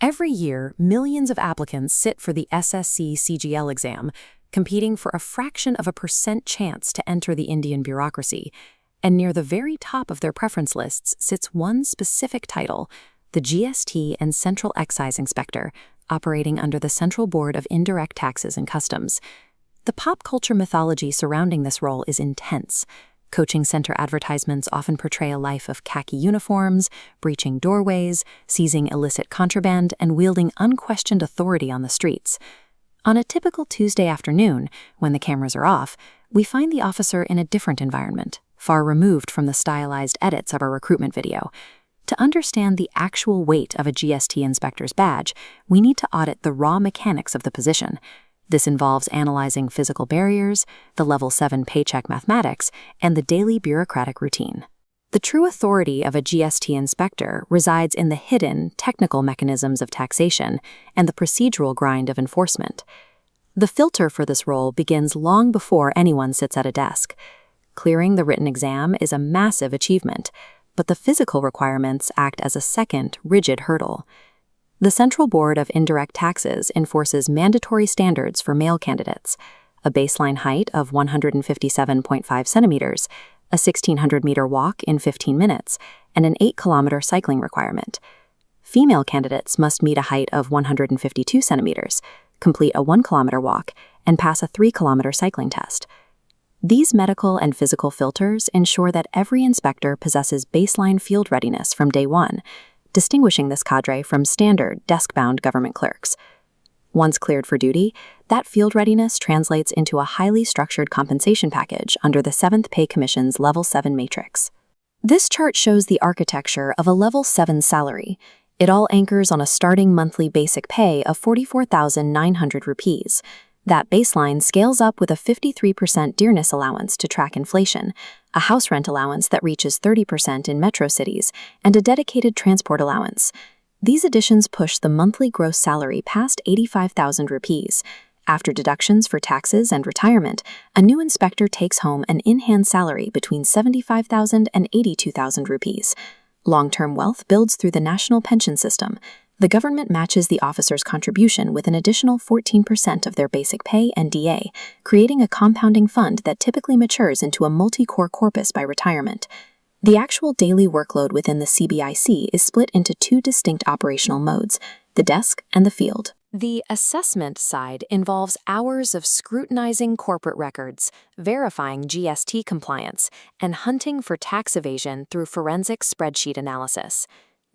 Every year, millions of applicants sit for the SSC CGL exam, competing for a fraction of a percent chance to enter the Indian bureaucracy. And near the very top of their preference lists sits one specific title, the GST and Central Excise Inspector, operating under the Central Board of Indirect Taxes and Customs. The pop culture mythology surrounding this role is intense. Coaching center advertisements often portray a life of khaki uniforms, breaching doorways, seizing illicit contraband, and wielding unquestioned authority on the streets. On a typical Tuesday afternoon, when the cameras are off, we find the officer in a different environment, far removed from the stylized edits of a recruitment video. To understand the actual weight of a GST inspector's badge, we need to audit the raw mechanics of the position. This involves analyzing physical barriers, the Level 7 paycheck mathematics, and the daily bureaucratic routine. The true authority of a GST inspector resides in the hidden, technical mechanisms of taxation and the procedural grind of enforcement. The filter for this role begins long before anyone sits at a desk. Clearing the written exam is a massive achievement, but the physical requirements act as a second, rigid hurdle. The Central Board of Indirect Taxes enforces mandatory standards for male candidates: a baseline height of 157.5 centimeters, a 1,600-meter walk in 15 minutes, and an 8-kilometer cycling requirement. Female candidates must meet a height of 152 centimeters, complete a 1-kilometer walk, and pass a 3-kilometer cycling test. These medical and physical filters ensure that every inspector possesses baseline field readiness from day one, distinguishing this cadre from standard, desk-bound government clerks. Once cleared for duty, that field readiness translates into a highly structured compensation package under the 7th Pay Commission's Level 7 matrix. This chart shows the architecture of a Level 7 salary. It all anchors on a starting monthly basic pay of 44,900 rupees. That baseline scales up with a 53% Dearness Allowance to track inflation, a house rent allowance that reaches 30% in metro cities, and a dedicated Transport Allowance. These additions push the monthly gross salary past 85,000 rupees. After deductions for taxes and retirement, a new inspector takes home an in-hand salary between 75,000 and 82,000 rupees. Long-term wealth builds through the national pension system. The government matches the officer's contribution with an additional 14% of their basic pay and DA, creating a compounding fund that typically matures into a multi-core corpus by retirement. The actual daily workload within the CBIC is split into two distinct operational modes: the desk and the field. The assessment side involves hours of scrutinizing corporate records, verifying GST compliance, and hunting for tax evasion through forensic spreadsheet analysis.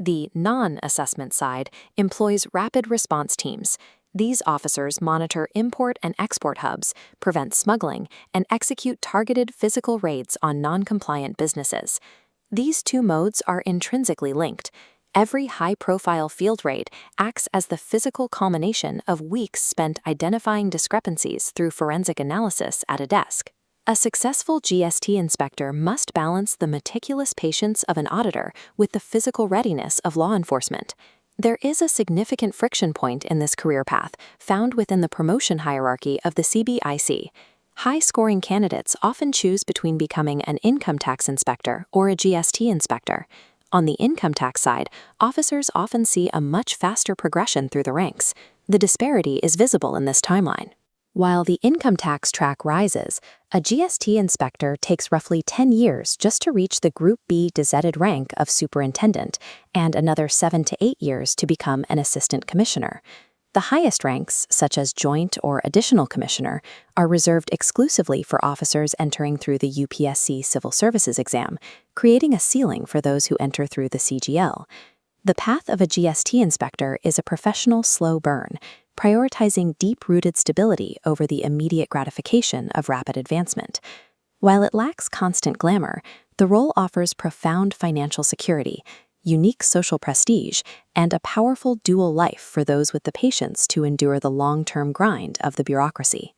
The non-assessment side employs rapid response teams. These officers monitor import and export hubs, prevent smuggling, and execute targeted physical raids on non-compliant businesses. These two modes are intrinsically linked. Every high-profile field raid acts as the physical culmination of weeks spent identifying discrepancies through forensic analysis at a desk. A successful GST inspector must balance the meticulous patience of an auditor with the physical readiness of law enforcement. There is a significant friction point in this career path, found within the promotion hierarchy of the CBIC. High-scoring candidates often choose between becoming an income tax inspector or a GST inspector. On the income tax side, officers often see a much faster progression through the ranks. The disparity is visible in this timeline. While the income tax track rises, a GST inspector takes roughly 10 years just to reach the Group B gazetted rank of superintendent, and another 7 to 8 years to become an assistant commissioner. The highest ranks, such as joint or additional commissioner, are reserved exclusively for officers entering through the UPSC Civil Services exam, creating a ceiling for those who enter through the CGL. The path of a GST inspector is a professional slow burn, prioritizing deep-rooted stability over the immediate gratification of rapid advancement. While it lacks constant glamour, the role offers profound financial security, unique social prestige, and a powerful dual life for those with the patience to endure the long-term grind of the bureaucracy.